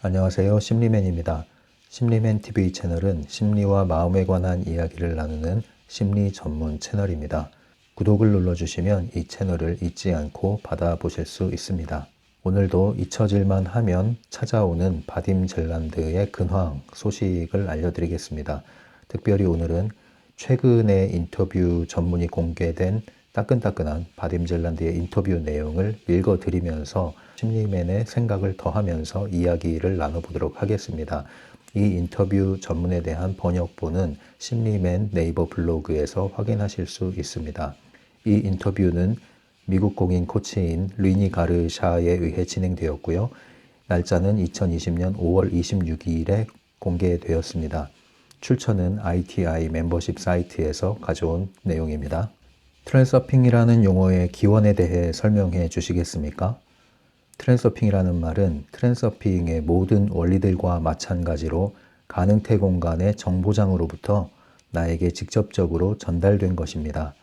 안녕하세요. 심리맨입니다. 심리맨 TV 채널은 심리와 마음에 관한 이야기를 나누는 심리 전문 채널입니다. 구독을 눌러주시면 이 채널을 잊지 않고 받아보실 수 있습니다. 오늘도 잊혀질만 하면 찾아오는 바딤 젤란드의 근황 소식을 알려드리겠습니다. 특별히 오늘은 최근에 인터뷰 전문이 공개된 따끈따끈한 바딤 젤란드의 인터뷰 내용을 읽어드리면서 심리맨의 생각을 더하면서 이야기를 나눠보도록 하겠습니다. 이 인터뷰 전문에 대한 번역본은 심리맨 네이버 블로그에서 확인하실 수 있습니다. 이 인터뷰는 미국 공인 코치인 리니 가르샤에 의해 진행되었고요. 날짜는 2020년 5월 26일에 공개되었습니다. 출처는 ITI 멤버십 사이트에서 가져온 내용입니다. 트랜서핑이라는 용어의 기원에 대해 설명해 주시겠습니까? 트랜서핑이라는 말은 트랜서핑의 모든 원리들과 마찬가지로 가능태 공간의 정보장으로부터 나에게 직접적으로 전달된 것입니다.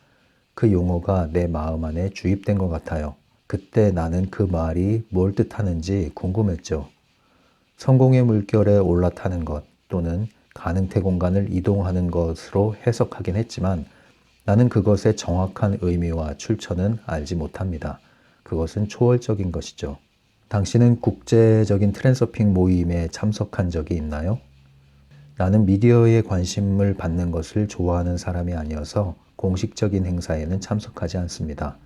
그 용어가 내 마음 안에 주입된 것 같아요. 그때 나는 그 말이 뭘 뜻하는지 궁금했죠. 성공의 물결에 올라타는 것 또는 가능태 공간을 이동하는 것으로 해석하긴 했지만 나는 그것의 정확한 의미와 출처는 알지 못합니다. 그것은 초월적인 것이죠. 당신은 국제적인 트랜서핑 모임에 참석한 적이 있나요? 나는 미디어에 관심을 받는 것을 좋아하는 사람이 아니어서 공식적인 행사에는 참석하지 않습니다.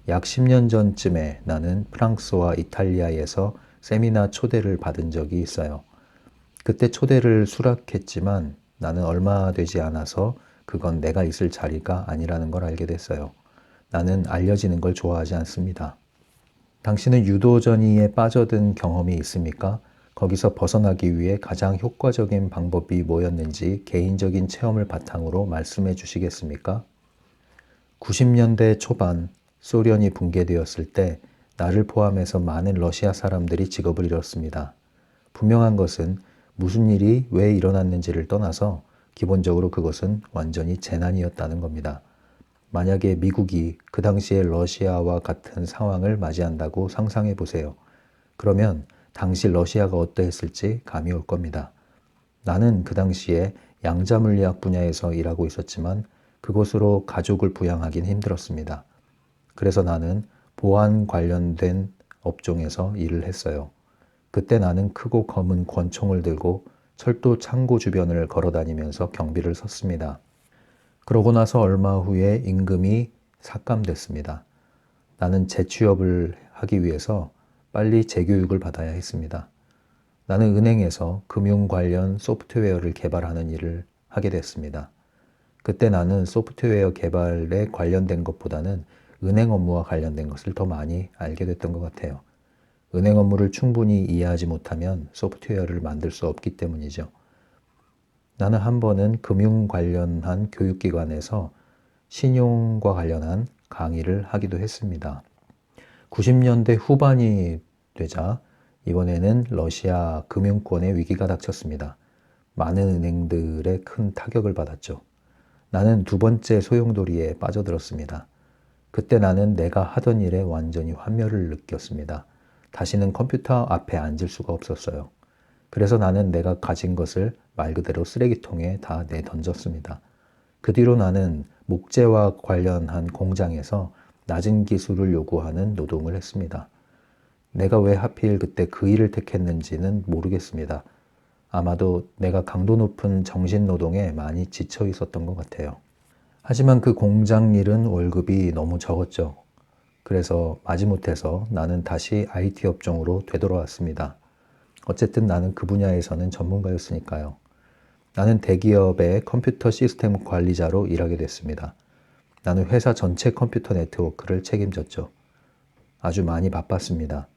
약 10년 전쯤에 나는 프랑스와 이탈리아에서 세미나 초대를 받은 적이 있어요. 그때 초대를 수락했지만 나는 얼마 되지 않아서 그건 내가 있을 자리가 아니라는 걸 알게 됐어요. 나는 알려지는 걸 좋아하지 않습니다. 당신은 유도전이에 빠져든 경험이 있습니까? 거기서 벗어나기 위해 가장 효과적인 방법이 뭐였는지 개인적인 체험을 바탕으로 말씀해 주시겠습니까? 90년대 초반 소련이 붕괴되었을 때 나를 포함해서 많은 러시아 사람들이 직업을 잃었습니다. 분명한 것은 무슨 일이 왜 일어났는지를 떠나서 기본적으로 그것은 완전히 재난이었다는 겁니다. 만약에 미국이 그 당시에 러시아와 같은 상황을 맞이한다고 상상해 보세요. 그러면 당시 러시아가 어떠했을지 감이 올 겁니다. 나는 그 당시에 양자물리학 분야에서 일하고 있었지만 그곳으로 가족을 부양하긴 힘들었습니다. 그래서 나는 보안 관련된 업종에서 일을 했어요. 그때 나는 크고 검은 권총을 들고 철도 창고 주변을 걸어 다니면서 경비를 섰습니다. 그러고 나서 얼마 후에 임금이 삭감됐습니다. 나는 재취업을 하기 위해서 빨리 재교육을 받아야 했습니다. 나는 은행에서 금융 관련 소프트웨어를 개발하는 일을 하게 됐습니다. 그때 나는 소프트웨어 개발에 관련된 것보다는 은행 업무와 관련된 것을 더 많이 알게 됐던 것 같아요. 은행 업무를 충분히 이해하지 못하면 소프트웨어를 만들 수 없기 때문이죠. 나는 한 번은 금융 관련한 교육기관에서 신용과 관련한 강의를 하기도 했습니다. 90년대 후반이 되자 이번에는 러시아 금융권의 위기가 닥쳤습니다. 많은 은행들의 큰 타격을 받았죠. 나는 두 번째 소용돌이에 빠져들었습니다. 그때 나는 내가 하던 일에 완전히 환멸을 느꼈습니다. 다시는 컴퓨터 앞에 앉을 수가 없었어요. 그래서 나는 내가 가진 것을 말 그대로 쓰레기통에 다 내던졌습니다. 그 뒤로 나는 목재와 관련한 공장에서 낮은 기술을 요구하는 노동을 했습니다. 내가 왜 하필 그때 그 일을 택했는지는 모르겠습니다. 아마도 내가 강도 높은 정신노동에 많이 지쳐 있었던 것 같아요. 하지만 그 공장 일은 월급이 너무 적었죠. 그래서 마지못해서 나는 다시 IT 업종으로 되돌아왔습니다. 어쨌든 나는 그 분야에서는 전문가였으니까요. 나는 대기업의 컴퓨터 시스템 관리자로 일하게 됐습니다. 나는 회사 전체 컴퓨터 네트워크를 책임졌죠. 아주 많이 바빴습니다.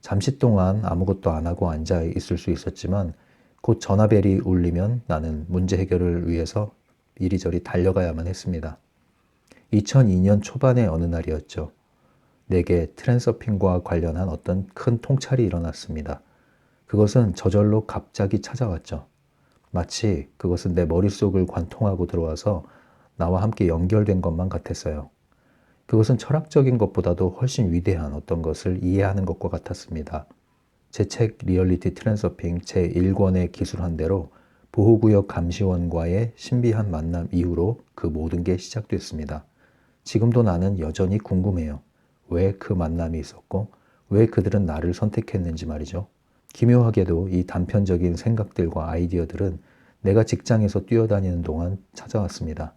잠시 동안 아무것도 안 하고 앉아 있을 수 있었지만 곧 전화벨이 울리면 나는 문제 해결을 위해서 이리저리 달려가야만 했습니다. 2002년 초반의 어느 날이었죠. 내게 트랜서핑과 관련한 어떤 큰 통찰이 일어났습니다. 그것은 저절로 갑자기 찾아왔죠. 마치 그것은 내 머릿속을 관통하고 들어와서 나와 함께 연결된 것만 같았어요. 그것은 철학적인 것보다도 훨씬 위대한 어떤 것을 이해하는 것과 같았습니다. 제 책 리얼리티 트랜서핑 제1권에 기술한 대로 보호구역 감시원과의 신비한 만남 이후로 그 모든 게 시작됐습니다. 지금도 나는 여전히 궁금해요. 왜 그 만남이 있었고 왜 그들은 나를 선택했는지 말이죠. 기묘하게도 이 단편적인 생각들과 아이디어들은 내가 직장에서 뛰어다니는 동안 찾아왔습니다.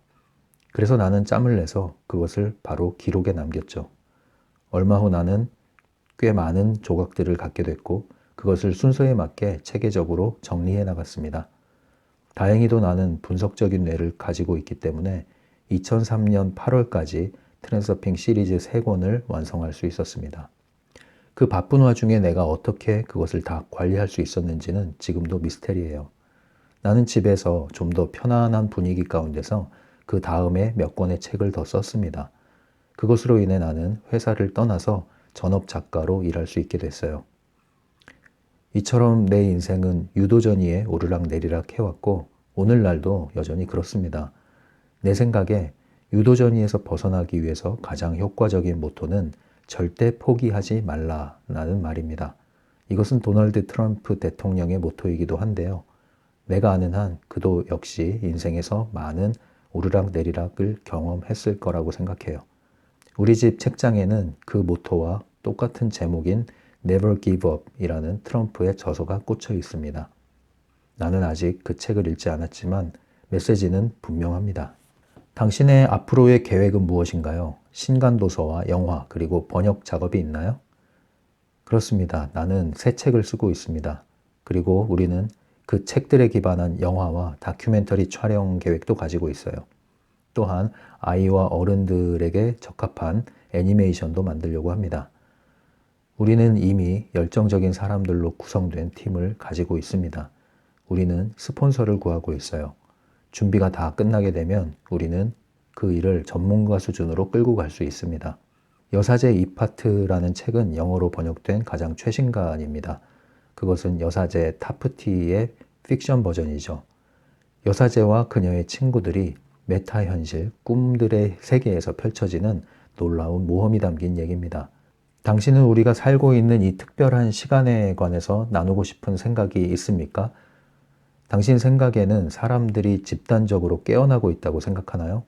그래서 나는 짬을 내서 그것을 바로 기록에 남겼죠. 얼마 후 나는 꽤 많은 조각들을 갖게 됐고 그것을 순서에 맞게 체계적으로 정리해 나갔습니다. 다행히도 나는 분석적인 뇌를 가지고 있기 때문에 2003년 8월까지 트랜서핑 시리즈 3권을 완성할 수 있었습니다. 그 바쁜 와중에 내가 어떻게 그것을 다 관리할 수 있었는지는 지금도 미스테리예요. 나는 집에서 좀 더 편안한 분위기 가운데서 그 다음에 몇 권의 책을 더 썼습니다. 그것으로 인해 나는 회사를 떠나서 전업 작가로 일할 수 있게 됐어요. 이처럼 내 인생은 유도전 위에 오르락내리락 해왔고 오늘날도 여전히 그렇습니다. 내 생각에 유도전 위에서 벗어나기 위해서 가장 효과적인 모토는 절대 포기하지 말라라는 말입니다. 이것은 도널드 트럼프 대통령의 모토이기도 한데요. 내가 아는 한 그도 역시 인생에서 많은 오르락내리락을 경험했을 거라고 생각해요. 우리 집 책장에는 그 모토와 똑같은 제목인 Never Give Up 이라는 트럼프의 저서가 꽂혀 있습니다. 나는 아직 그 책을 읽지 않았지만 메시지는 분명합니다. 당신의 앞으로의 계획은 무엇인가요? 신간도서와 영화 그리고 번역 작업이 있나요? 그렇습니다. 나는 새 책을 쓰고 있습니다. 그리고 우리는 그 책들에 기반한 영화와 다큐멘터리 촬영 계획도 가지고 있어요. 또한 아이와 어른들에게 적합한 애니메이션도 만들려고 합니다. 우리는 이미 열정적인 사람들로 구성된 팀을 가지고 있습니다. 우리는 스폰서를 구하고 있어요. 준비가 다 끝나게 되면 우리는 그 일을 전문가 수준으로 끌고 갈 수 있습니다. 여사제 이파트라는 책은 영어로 번역된 가장 최신간입니다. 그것은 여사제 타프티의 픽션 버전이죠. 여사제와 그녀의 친구들이 메타 현실, 꿈들의 세계에서 펼쳐지는 놀라운 모험이 담긴 얘기입니다. 당신은 우리가 살고 있는 이 특별한 시간에 관해서 나누고 싶은 생각이 있습니까? 당신 생각에는 사람들이 집단적으로 깨어나고 있다고 생각하나요?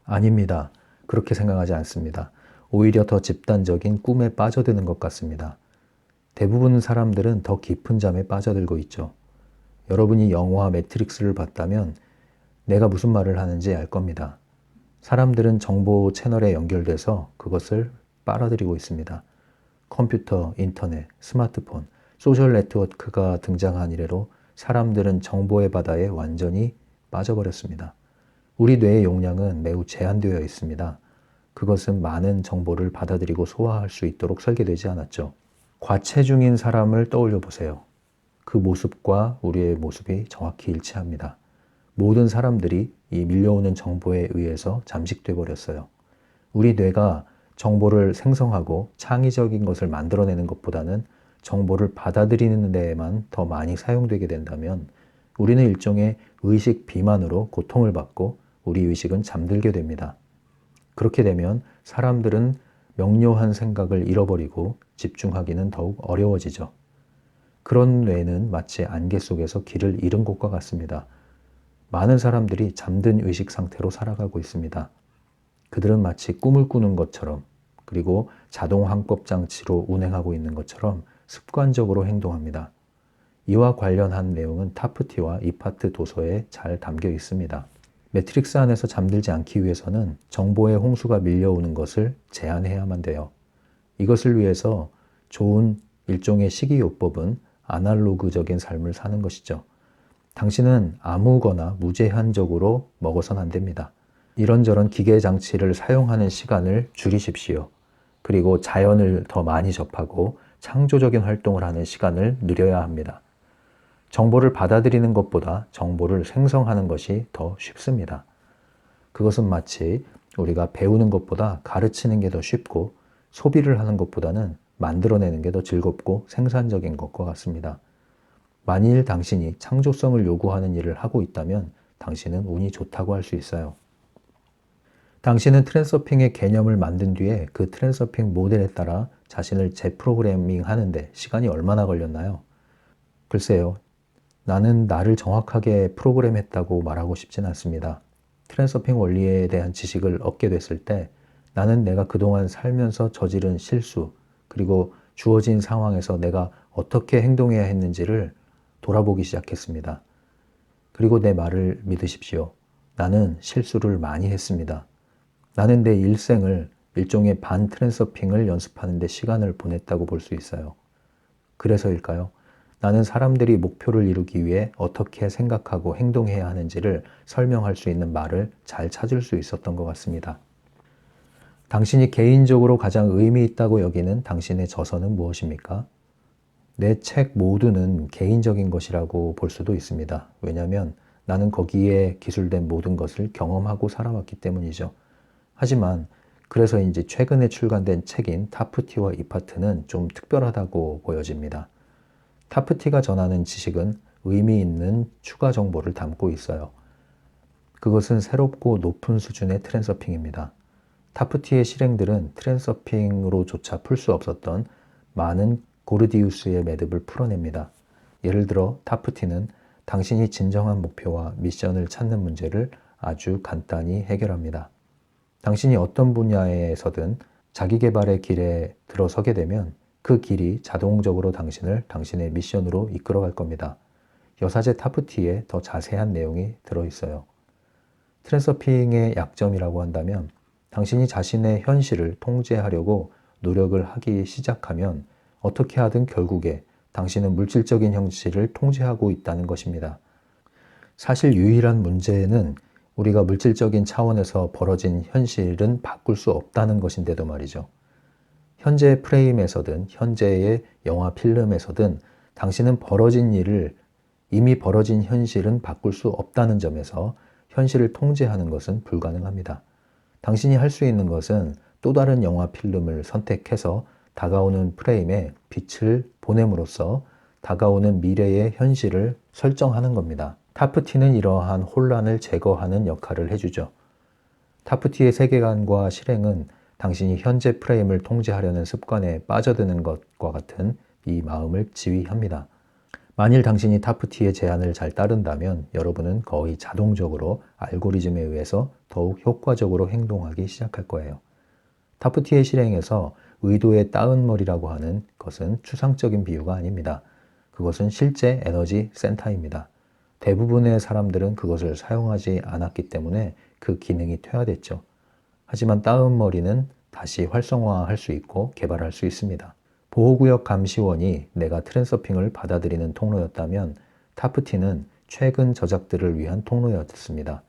아닙니다. 그렇게 생각하지 않습니다. 오히려 더 집단적인 꿈에 빠져드는 것 같습니다. 대부분 사람들은 더 깊은 잠에 빠져들고 있죠. 여러분이 영화 매트릭스를 봤다면 내가 무슨 말을 하는지 알 겁니다. 사람들은 정보 채널에 연결돼서 그것을 빨아들이고 있습니다. 컴퓨터, 인터넷, 스마트폰, 소셜 네트워크가 등장한 이래로 사람들은 정보의 바다에 완전히 빠져버렸습니다. 우리 뇌의 용량은 매우 제한되어 있습니다. 그것은 많은 정보를 받아들이고 소화할 수 있도록 설계되지 않았죠. 과체중인 사람을 떠올려 보세요. 그 모습과 우리의 모습이 정확히 일치합니다. 모든 사람들이 이 밀려오는 정보에 의해서 잠식돼 버렸어요. 우리 뇌가 정보를 생성하고 창의적인 것을 만들어내는 것보다는 정보를 받아들이는 데에만 더 많이 사용되게 된다면 우리는 일종의 의식 비만으로 고통을 받고 우리 의식은 잠들게 됩니다. 그렇게 되면 사람들은 명료한 생각을 잃어버리고 집중하기는 더욱 어려워지죠. 그런 뇌는 마치 안개 속에서 길을 잃은 것과 같습니다. 많은 사람들이 잠든 의식 상태로 살아가고 있습니다. 그들은 마치 꿈을 꾸는 것처럼 그리고 자동 항법 장치로 운행하고 있는 것처럼 습관적으로 행동합니다. 이와 관련한 내용은 타프티와 이파트 도서에 잘 담겨 있습니다. 매트릭스 안에서 잠들지 않기 위해서는 정보의 홍수가 밀려오는 것을 제한해야만 돼요. 이것을 위해서 좋은 일종의 식이요법은 아날로그적인 삶을 사는 것이죠. 당신은 아무거나 무제한적으로 먹어서는 안 됩니다. 이런저런 기계 장치를 사용하는 시간을 줄이십시오. 그리고 자연을 더 많이 접하고 창조적인 활동을 하는 시간을 누려야 합니다. 정보를 받아들이는 것보다 정보를 생성하는 것이 더 쉽습니다. 그것은 마치 우리가 배우는 것보다 가르치는 게 더 쉽고 소비를 하는 것보다는 만들어내는 게 더 즐겁고 생산적인 것과 같습니다. 만일 당신이 창조성을 요구하는 일을 하고 있다면 당신은 운이 좋다고 할 수 있어요. 당신은 트랜서핑의 개념을 만든 뒤에 그 트랜서핑 모델에 따라 자신을 재프로그래밍 하는데 시간이 얼마나 걸렸나요? 글쎄요. 나는 나를 정확하게 프로그램했다고 말하고 싶진 않습니다. 트랜서핑 원리에 대한 지식을 얻게 됐을 때 나는 내가 그동안 살면서 저지른 실수, 그리고 주어진 상황에서 내가 어떻게 행동해야 했는지를 돌아보기 시작했습니다. 그리고 내 말을 믿으십시오. 나는 실수를 많이 했습니다. 나는 내 일생을 일종의 반 트랜서핑을 연습하는 데 시간을 보냈다고 볼 수 있어요. 그래서일까요? 나는 사람들이 목표를 이루기 위해 어떻게 생각하고 행동해야 하는지를 설명할 수 있는 말을 잘 찾을 수 있었던 것 같습니다. 당신이 개인적으로 가장 의미 있다고 여기는 당신의 저서는 무엇입니까? 내 책 모두는 개인적인 것이라고 볼 수도 있습니다. 왜냐하면 나는 거기에 기술된 모든 것을 경험하고 살아왔기 때문이죠. 하지만 그래서인지 최근에 출간된 책인 타프티와 이파트는 좀 특별하다고 보여집니다. 타프티가 전하는 지식은 의미 있는 추가 정보를 담고 있어요. 그것은 새롭고 높은 수준의 트랜서핑입니다. 타프티의 실행들은 트랜서핑으로조차 풀 수 없었던 많은 고르디우스의 매듭을 풀어냅니다. 예를 들어 타프티는 당신이 진정한 목표와 미션을 찾는 문제를 아주 간단히 해결합니다. 당신이 어떤 분야에서든 자기 개발의 길에 들어서게 되면 그 길이 자동적으로 당신을 당신의 미션으로 이끌어갈 겁니다. 여사제 타프티에 더 자세한 내용이 들어있어요. 트랜서핑의 약점이라고 한다면 당신이 자신의 현실을 통제하려고 노력을 하기 시작하면 어떻게 하든 결국에 당신은 물질적인 현실을 통제하고 있다는 것입니다. 사실 유일한 문제는 우리가 물질적인 차원에서 벌어진 현실은 바꿀 수 없다는 것인데도 말이죠. 현재의 프레임에서든 현재의 영화 필름에서든 당신은 벌어진 일을 이미 벌어진 현실은 바꿀 수 없다는 점에서 현실을 통제하는 것은 불가능합니다. 당신이 할 수 있는 것은 또 다른 영화 필름을 선택해서 다가오는 프레임에 빛을 보냄으로써 다가오는 미래의 현실을 설정하는 겁니다. 타프티는 이러한 혼란을 제거하는 역할을 해주죠. 타프티의 세계관과 실행은 당신이 현재 프레임을 통제하려는 습관에 빠져드는 것과 같은 이 마음을 지휘합니다. 만일 당신이 타프티의 제안을 잘 따른다면 여러분은 거의 자동적으로 알고리즘에 의해서 더욱 효과적으로 행동하기 시작할 거예요. 타프티의 실행에서 의도의 따은머리라고 하는 것은 추상적인 비유가 아닙니다. 그것은 실제 에너지 센터입니다. 대부분의 사람들은 그것을 사용하지 않았기 때문에 그 기능이 퇴화됐죠. 하지만 따은머리는 다시 활성화할 수 있고 개발할 수 있습니다. 보호구역 감시원이 내가 트랜서핑을 받아들이는 통로였다면 타프티는 최근 저작들을 위한 통로였습니다.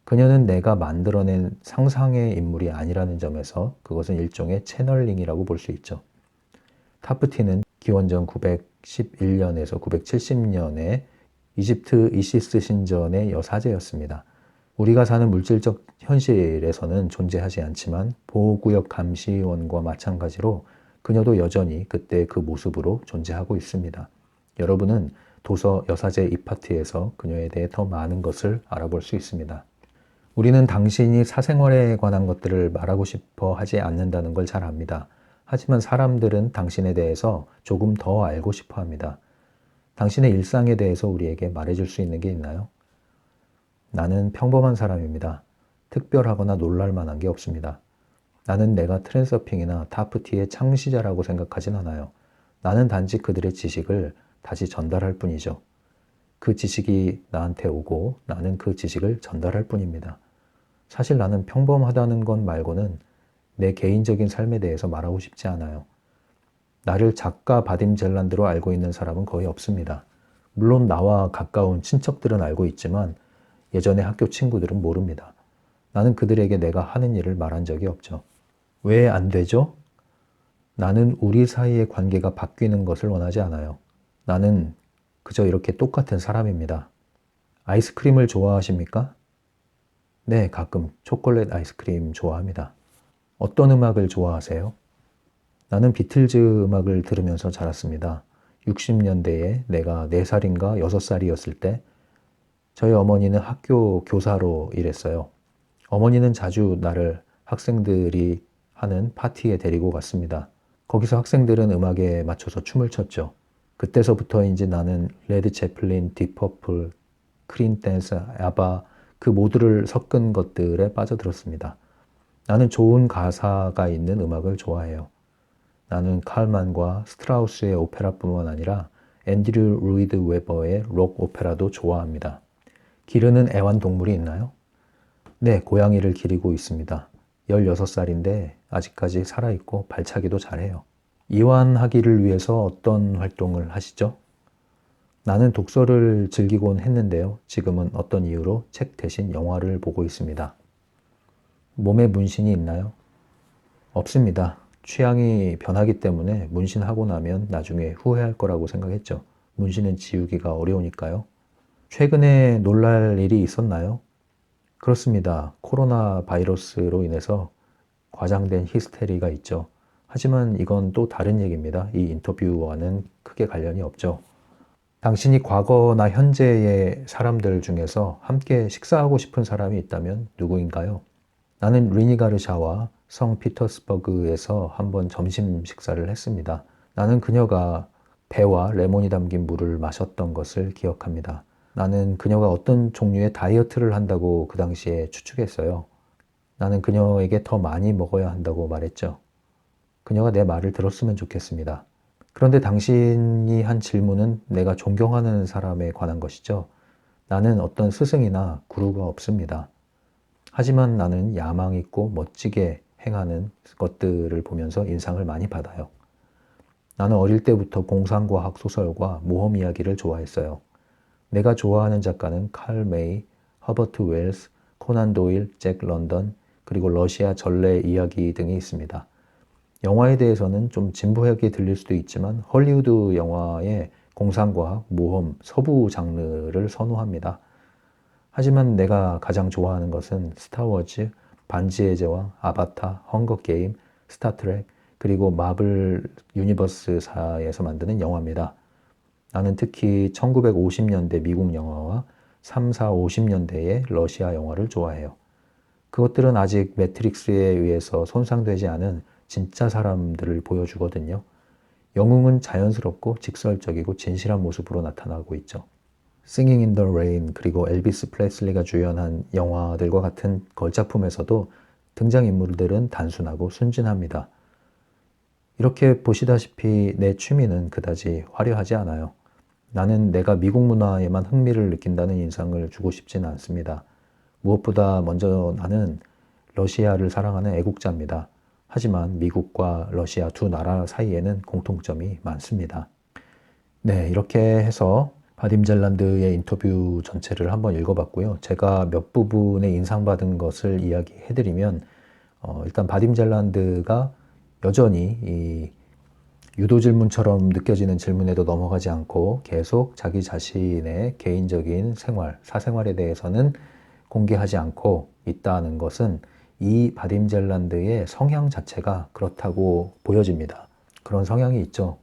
그녀는 내가 만들어낸 상상의 인물이 아니라는 점에서 그것은 일종의 채널링이라고 볼 수 있죠. 타프티는 기원전 911년에서 970년에 이집트 이시스 신전의 여사제였습니다. 우리가 사는 물질적 현실에서는 존재하지 않지만 보호구역 감시원과 마찬가지로 그녀도 여전히 그때 그 모습으로 존재하고 있습니다. 여러분은 도서 여사제 이파트에서 그녀에 대해 더 많은 것을 알아볼 수 있습니다. 우리는 당신이 사생활에 관한 것들을 말하고 싶어 하지 않는다는 걸 잘 압니다. 하지만 사람들은 당신에 대해서 조금 더 알고 싶어 합니다. 당신의 일상에 대해서 우리에게 말해줄 수 있는 게 있나요? 나는 평범한 사람입니다. 특별하거나 놀랄 만한 게 없습니다. 나는 내가 트랜서핑이나 타프티의 창시자라고 생각하진 않아요. 나는 단지 그들의 지식을 다시 전달할 뿐이죠. 그 지식이 나한테 오고 나는 그 지식을 전달할 뿐입니다. 사실 나는 평범하다는 것 말고는 내 개인적인 삶에 대해서 말하고 싶지 않아요. 나를 작가 바딤 젤란드로 알고 있는 사람은 거의 없습니다. 물론 나와 가까운 친척들은 알고 있지만 예전에 학교 친구들은 모릅니다. 나는 그들에게 내가 하는 일을 말한 적이 없죠. 왜 안 되죠? 나는 우리 사이의 관계가 바뀌는 것을 원하지 않아요. 나는 그저 이렇게 똑같은 사람입니다. 아이스크림을 좋아하십니까? 네, 가끔 초콜릿 아이스크림 좋아합니다. 어떤 음악을 좋아하세요? 나는 비틀즈 음악을 들으면서 자랐습니다. 60년대에 내가 4살인가 6살이었을 때 저희 어머니는 학교 교사로 일했어요. 어머니는 자주 나를 학생들이 하는 파티에 데리고 갔습니다. 거기서 학생들은 음악에 맞춰서 춤을 췄죠. 그때서부터인지 나는 레드 제플린, 딥퍼플, 크림 댄스, 아바 그 모두를 섞은 것들에 빠져들었습니다. 나는 좋은 가사가 있는 음악을 좋아해요. 나는 칼만과 스트라우스의 오페라뿐만 아니라 앤드류 루이드 웨버의 록 오페라도 좋아합니다. 기르는 애완동물이 있나요? 네, 고양이를 기르고 있습니다. 16살인데 아직까지 살아있고 발차기도 잘해요. 이완하기를 위해서 어떤 활동을 하시죠? 나는 독서를 즐기곤 했는데요. 지금은 어떤 이유로 책 대신 영화를 보고 있습니다. 몸에 문신이 있나요? 없습니다. 취향이 변하기 때문에 문신하고 나면 나중에 후회할 거라고 생각했죠. 문신은 지우기가 어려우니까요. 최근에 놀랄 일이 있었나요? 그렇습니다. 코로나 바이러스로 인해서 과장된 히스테리가 있죠. 하지만 이건 또 다른 얘기입니다. 이 인터뷰와는 크게 관련이 없죠. 당신이 과거나 현재의 사람들 중에서 함께 식사하고 싶은 사람이 있다면 누구인가요? 나는 리니 가르샤와 성 피터스버그에서 한번 점심 식사를 했습니다. 나는 그녀가 배와 레몬이 담긴 물을 마셨던 것을 기억합니다. 나는 그녀가 어떤 종류의 다이어트를 한다고 그 당시에 추측했어요. 나는 그녀에게 더 많이 먹어야 한다고 말했죠. 그녀가 내 말을 들었으면 좋겠습니다. 그런데 당신이 한 질문은 내가 존경하는 사람에 관한 것이죠. 나는 어떤 스승이나 구루가 없습니다. 하지만 나는 야망 있고 멋지게 행하는 것들을 보면서 인상을 많이 받아요. 나는 어릴 때부터 공상과학 소설과 모험 이야기를 좋아했어요. 내가 좋아하는 작가는 칼 메이, 허버트 웰스, 코난 도일, 잭 런던, 그리고 러시아 전래 이야기 등이 있습니다. 영화에 대해서는 좀 진부하게 들릴 수도 있지만 헐리우드 영화의 공상과학, 모험, 서부 장르를 선호합니다. 하지만 내가 가장 좋아하는 것은 스타워즈, 반지의 제왕, 아바타, 헝거게임, 스타트랙, 그리고 마블 유니버스사에서 만드는 영화입니다. 나는 특히 1950년대 미국 영화와 3, 4, 50년대의 러시아 영화를 좋아해요. 그것들은 아직 매트릭스에 의해서 손상되지 않은 진짜 사람들을 보여주거든요. 영웅은 자연스럽고 직설적이고 진실한 모습으로 나타나고 있죠. Singing in the Rain 그리고 엘비스 프레슬리가 주연한 영화들과 같은 걸작품에서도 등장인물들은 단순하고 순진합니다. 이렇게 보시다시피 내 취미는 그다지 화려하지 않아요. 나는 내가 미국 문화에만 흥미를 느낀다는 인상을 주고 싶지는 않습니다. 무엇보다 먼저 나는 러시아를 사랑하는 애국자입니다. 하지만 미국과 러시아 두 나라 사이에는 공통점이 많습니다. 네, 이렇게 해서 바딤 젤란드의 인터뷰 전체를 한번 읽어봤고요. 제가 몇 부분에 인상받은 것을 이야기해드리면 일단 바딤 젤란드가 여전히 이 유도 질문처럼 느껴지는 질문에도 넘어가지 않고 계속 자기 자신의 개인적인 생활, 사생활에 대해서는 공개하지 않고 있다는 것은 이 바딤 젤란드의 성향 자체가 그렇다고 보여집니다. 그런 성향이 있죠.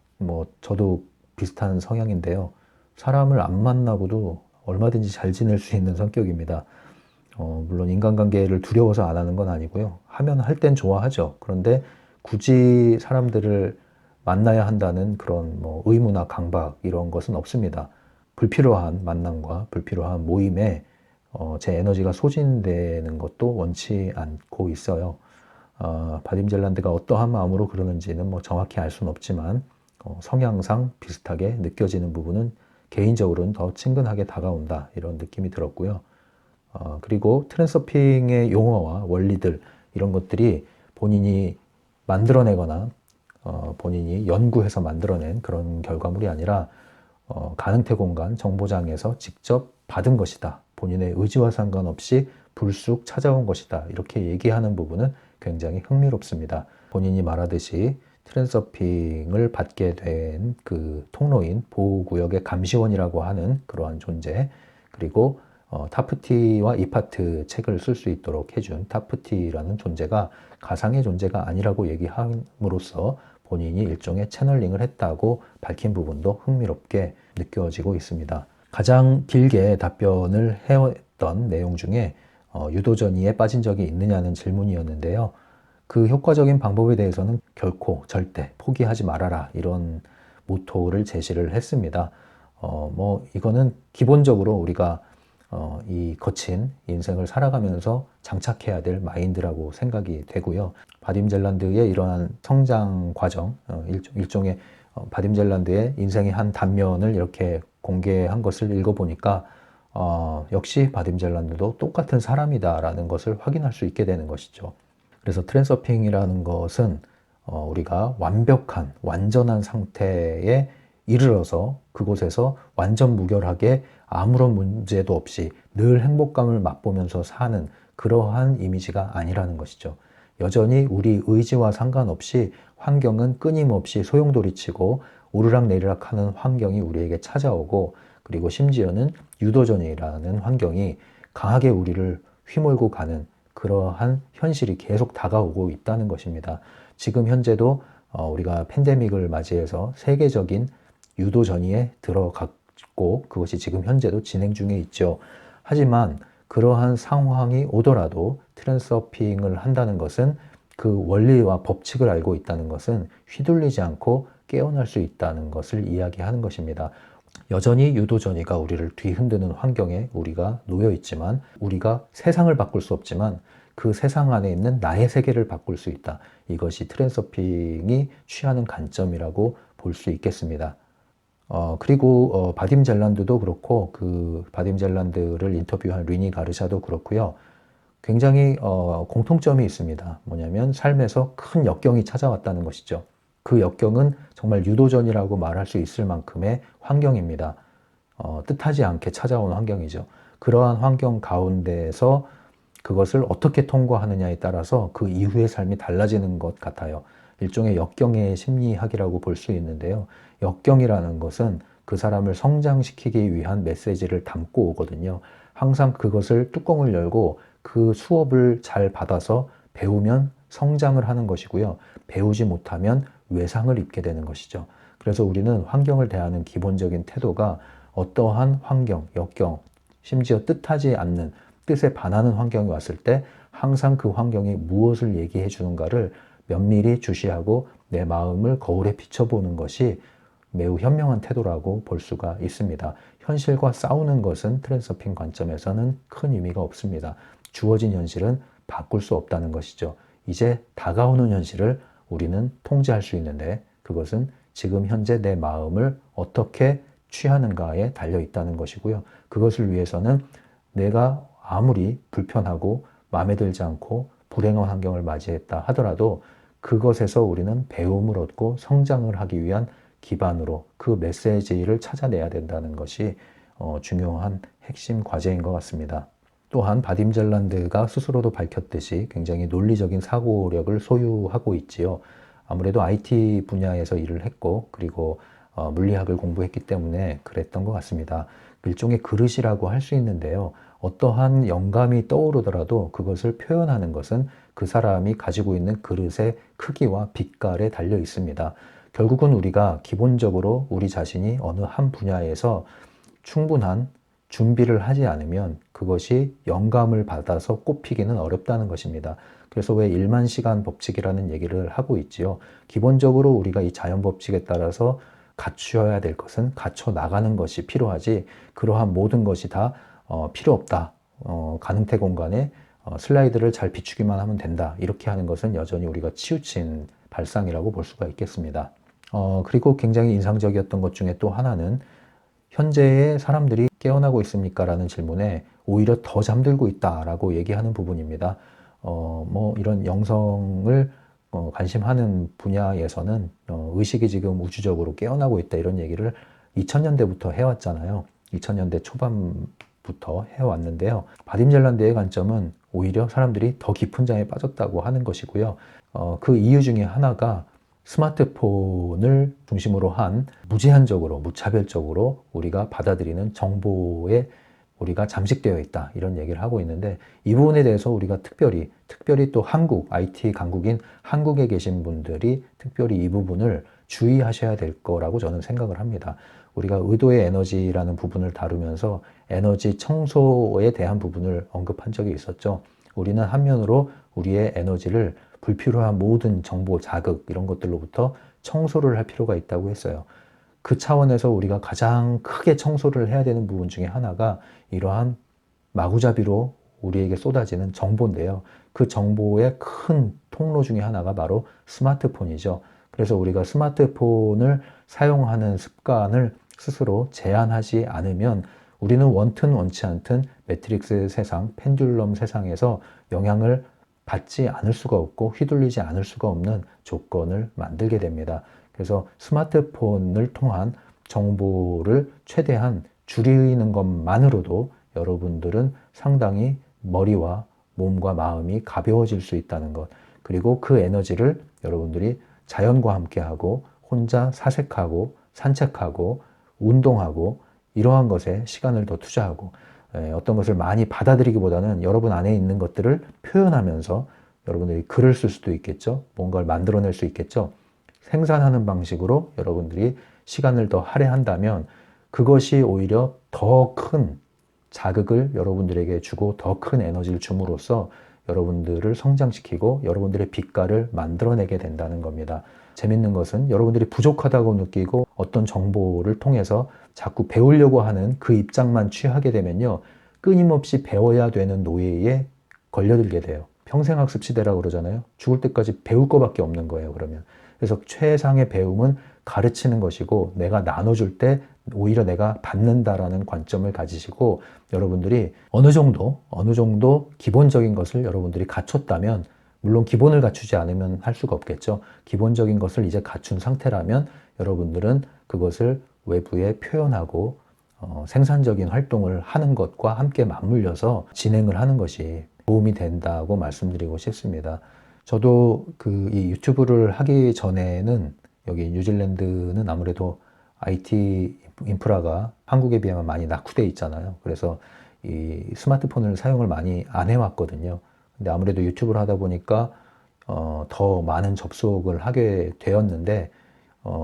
저도 비슷한 성향인데요. 사람을 안 만나고도 얼마든지 잘 지낼 수 있는 성격입니다. 물론 인간관계를 두려워서 안 하는 건 아니고요. 하면 할 땐 좋아하죠. 그런데 굳이 사람들을 만나야 한다는 그런 의무나 강박 이런 것은 없습니다. 불필요한 만남과 불필요한 모임에 제 에너지가 소진되는 것도 원치 않고 있어요. 바딤 젤란드가 어떠한 마음으로 그러는지는 정확히 알 수는 없지만 성향상 비슷하게 느껴지는 부분은 개인적으로는 더 친근하게 다가온다 이런 느낌이 들었고요. 그리고 트랜서핑의 용어와 원리들 이런 것들이 본인이 만들어내거나 본인이 연구해서 만들어낸 그런 결과물이 아니라 가능태 공간 정보장에서 직접 받은 것이다. 본인의 의지와 상관없이 불쑥 찾아온 것이다. 이렇게 얘기하는 부분은 굉장히 흥미롭습니다. 본인이 말하듯이 트랜서핑을 받게 된 그 통로인 보호구역의 감시원이라고 하는 그러한 존재, 그리고 타프티와 이파트 책을 쓸 수 있도록 해준 타프티라는 존재가 가상의 존재가 아니라고 얘기함으로써 본인이 일종의 채널링을 했다고 밝힌 부분도 흥미롭게 느껴지고 있습니다. 가장 길게 답변을 해왔던 내용 중에 유도전이에 빠진 적이 있느냐는 질문이었는데요. 그 효과적인 방법에 대해서는 결코 절대 포기하지 말아라 이런 모토를 제시를 했습니다. 이거는 기본적으로 우리가 이 거친 인생을 살아가면서 장착해야 될 마인드라고 생각이 되고요. 바딤 젤란드의 이러한 성장 과정, 일종의 바딤 젤란드의 인생의 한 단면을 이렇게 공개한 것을 읽어보니까 역시 바딤 젤란드도 똑같은 사람이다라는 것을 확인할 수 있게 되는 것이죠. 그래서 트랜서핑이라는 것은 우리가 완벽한, 완전한 상태에 이르러서 그곳에서 완전 무결하게 아무런 문제도 없이 늘 행복감을 맛보면서 사는 그러한 이미지가 아니라는 것이죠. 여전히 우리 의지와 상관없이 환경은 끊임없이 소용돌이치고 오르락내리락 하는 환경이 우리에게 찾아오고, 그리고 심지어는 유도전이라는 환경이 강하게 우리를 휘몰고 가는 그러한 현실이 계속 다가오고 있다는 것입니다. 지금 현재도 우리가 팬데믹을 맞이해서 세계적인 유도전이에 들어갔고 그것이 지금 현재도 진행 중에 있죠. 하지만 그러한 상황이 오더라도 트랜서핑을 한다는 것은 그 원리와 법칙을 알고 있다는 것은 휘둘리지 않고 깨어날 수 있다는 것을 이야기하는 것입니다. 여전히 유도전이가 우리를 뒤흔드는 환경에 우리가 놓여 있지만, 우리가 세상을 바꿀 수 없지만 그 세상 안에 있는 나의 세계를 바꿀 수 있다. 이것이 트랜서핑이 취하는 관점이라고 볼 수 있겠습니다. 그리고 바딤 젤란드도 그렇고 그 바딤 젤란드를 인터뷰한 리니 가르샤도 그렇고요. 굉장히 공통점이 있습니다. 뭐냐면 삶에서 큰 역경이 찾아왔다는 것이죠. 그 역경은 정말 유도전이라고 말할 수 있을 만큼의 환경입니다. 뜻하지 않게 찾아온 환경이죠. 그러한 환경 가운데서 그것을 어떻게 통과하느냐에 따라서 그 이후의 삶이 달라지는 것 같아요. 일종의 역경의 심리학이라고 볼 수 있는데요. 역경이라는 것은 그 사람을 성장시키기 위한 메시지를 담고 오거든요. 항상 그것을 뚜껑을 열고 그 수업을 잘 받아서 배우면 성장을 하는 것이고요. 배우지 못하면 외상을 입게 되는 것이죠. 그래서 우리는 환경을 대하는 기본적인 태도가 어떠한 환경, 역경, 심지어 뜻하지 않는, 뜻에 반하는 환경이 왔을 때 항상 그 환경이 무엇을 얘기해 주는가를 면밀히 주시하고 내 마음을 거울에 비춰보는 것이 매우 현명한 태도라고 볼 수가 있습니다. 현실과 싸우는 것은 트랜서핑 관점에서는 큰 의미가 없습니다. 주어진 현실은 바꿀 수 없다는 것이죠. 이제 다가오는 현실을 우리는 통제할 수 있는데 그것은 지금 현재 내 마음을 어떻게 취하는가에 달려 있다는 것이고요. 그것을 위해서는 내가 아무리 불편하고 마음에 들지 않고 불행한 환경을 맞이했다 하더라도 그것에서 우리는 배움을 얻고 성장을 하기 위한 기반으로 그 메시지를 찾아내야 된다는 것이 중요한 핵심 과제인 것 같습니다. 또한 바딤 젤란드가 스스로도 밝혔듯이 굉장히 논리적인 사고력을 소유하고 있지요. 아무래도 IT 분야에서 일을 했고 그리고 물리학을 공부했기 때문에 그랬던 것 같습니다. 일종의 그릇이라고 할 수 있는데요. 어떠한 영감이 떠오르더라도 그것을 표현하는 것은 그 사람이 가지고 있는 그릇의 크기와 빛깔에 달려 있습니다. 결국은 우리가 기본적으로 우리 자신이 어느 한 분야에서 충분한 준비를 하지 않으면 그것이 영감을 받아서 꼽히기는 어렵다는 것입니다. 그래서 왜 1만 시간 법칙이라는 얘기를 하고 있지요. 기본적으로 우리가 이 자연 법칙에 따라서 갖추어야 될 것은 갖춰 나가는 것이 필요하지, 그러한 모든 것이 다 필요 없다. 가능태 공간에 슬라이드를 잘 비추기만 하면 된다. 이렇게 하는 것은 여전히 우리가 치우친 발상이라고 볼 수가 있겠습니다. 그리고 굉장히 인상적이었던 것 중에 또 하나는 현재의 사람들이 깨어나고 있습니까? 라는 질문에 오히려 더 잠들고 있다라고 얘기하는 부분입니다. 이런 영성을 관심하는 분야에서는 의식이 지금 우주적으로 깨어나고 있다 이런 얘기를 2000년대부터 해왔잖아요. 2000년대 초반부터 해왔는데요. 바딤 젤란드의 관점은 오히려 사람들이 더 깊은 잠에 빠졌다고 하는 것이고요. 그 이유 중에 하나가 스마트폰을 중심으로 한 무제한적으로, 무차별적으로 우리가 받아들이는 정보에 우리가 잠식되어 있다 이런 얘기를 하고 있는데, 이 부분에 대해서 우리가 특별히 또 한국, IT 강국인 한국에 계신 분들이 특별히 이 부분을 주의하셔야 될 거라고 저는 생각을 합니다. 우리가 의도의 에너지라는 부분을 다루면서 에너지 청소에 대한 부분을 언급한 적이 있었죠. 우리는 한면으로 우리의 에너지를 불필요한 모든 정보, 자극 이런 것들로부터 청소를 할 필요가 있다고 했어요. 그 차원에서 우리가 가장 크게 청소를 해야 되는 부분 중에 하나가 이러한 마구잡이로 우리에게 쏟아지는 정보인데요. 그 정보의 큰 통로 중에 하나가 바로 스마트폰이죠. 그래서 우리가 스마트폰을 사용하는 습관을 스스로 제한하지 않으면 우리는 원튼 원치 않든 매트릭스 세상, 펜듈럼 세상에서 영향을 받지 않을 수가 없고 휘둘리지 않을 수가 없는 조건을 만들게 됩니다. 그래서 스마트폰을 통한 정보를 최대한 줄이는 것만으로도 여러분들은 상당히 머리와 몸과 마음이 가벼워질 수 있다는 것, 그리고 그 에너지를 여러분들이 자연과 함께하고 혼자 사색하고 산책하고 운동하고 이러한 것에 시간을 더 투자하고 어떤 것을 많이 받아들이기보다는 여러분 안에 있는 것들을 표현하면서 여러분들이 글을 쓸 수도 있겠죠. 뭔가를 만들어낼 수 있겠죠. 생산하는 방식으로 여러분들이 시간을 더 할애한다면 그것이 오히려 더 큰 자극을 여러분들에게 주고 더 큰 에너지를 줌으로써 여러분들을 성장시키고 여러분들의 빛깔을 만들어내게 된다는 겁니다. 재밌는 것은 여러분들이 부족하다고 느끼고 어떤 정보를 통해서 자꾸 배우려고 하는 그 입장만 취하게 되면요. 끊임없이 배워야 되는 노예에 걸려들게 돼요. 평생학습 시대라고 그러잖아요. 죽을 때까지 배울 것밖에 없는 거예요, 그러면. 그래서 최상의 배움은 가르치는 것이고 내가 나눠줄 때 오히려 내가 받는다라는 관점을 가지시고 여러분들이 어느 정도 기본적인 것을 여러분들이 갖췄다면 물론 기본을 갖추지 않으면 할 수가 없겠죠. 기본적인 것을 이제 갖춘 상태라면 여러분들은 그것을 외부에 표현하고 생산적인 활동을 하는 것과 함께 맞물려서 진행을 하는 것이 도움이 된다고 말씀드리고 싶습니다. 저도 이 유튜브를 하기 전에는 여기 뉴질랜드는 아무래도 IT 인프라가 한국에 비하면 많이 낙후돼 있잖아요. 그래서 이 스마트폰을 사용을 많이 안 해왔거든요. 근데 아무래도 유튜브를 하다 보니까 더 많은 접속을 하게 되었는데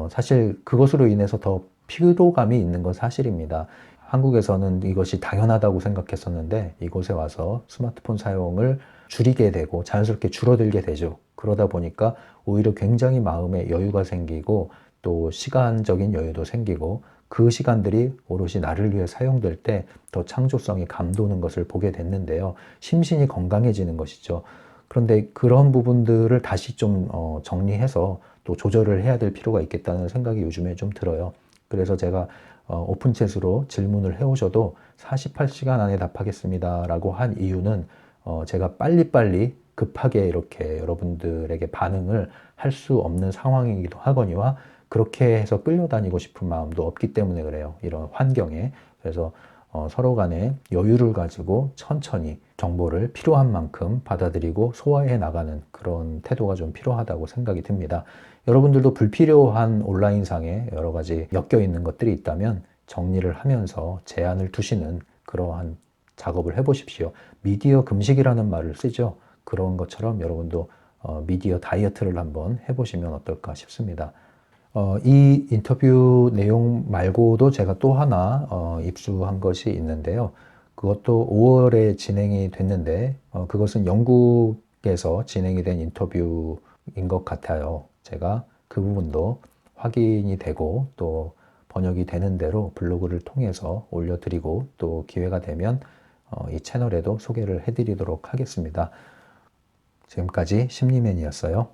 사실 그것으로 인해서 더 피로감이 있는 건 사실입니다. 한국에서는 이것이 당연하다고 생각했었는데 이곳에 와서 스마트폰 사용을 줄이게 되고 자연스럽게 줄어들게 되죠. 그러다 보니까 오히려 굉장히 마음에 여유가 생기고 또 시간적인 여유도 생기고 그 시간들이 오롯이 나를 위해 사용될 때 더 창조성이 감도는 것을 보게 됐는데요. 심신이 건강해지는 것이죠. 그런데 그런 부분들을 다시 좀 정리해서 또 조절을 해야 될 필요가 있겠다는 생각이 요즘에 좀 들어요. 그래서 제가 오픈챗으로 질문을 해오셔도 48시간 안에 답하겠습니다 라고 한 이유는 제가 빨리빨리 급하게 이렇게 여러분들에게 반응을 할 수 없는 상황이기도 하거니와 그렇게 해서 끌려다니고 싶은 마음도 없기 때문에 그래요. 이런 환경에. 그래서 서로 간에 여유를 가지고 천천히 정보를 필요한 만큼 받아들이고 소화해 나가는 그런 태도가 좀 필요하다고 생각이 듭니다. 여러분들도 불필요한 온라인상에 여러 가지 엮여 있는 것들이 있다면 정리를 하면서 제한을 두시는 그러한 작업을 해보십시오. 미디어 금식이라는 말을 쓰죠. 그런 것처럼 여러분도 미디어 다이어트를 한번 해보시면 어떨까 싶습니다. 이 인터뷰 내용 말고도 제가 또 하나 입수한 것이 있는데요. 그것도 5월에 진행이 됐는데 그것은 영국에서 진행이 된 인터뷰인 것 같아요. 제가 그 부분도 확인이 되고 또 번역이 되는 대로 블로그를 통해서 올려드리고 또 기회가 되면 이 채널에도 소개를 해드리도록 하겠습니다. 지금까지 심리맨이었어요.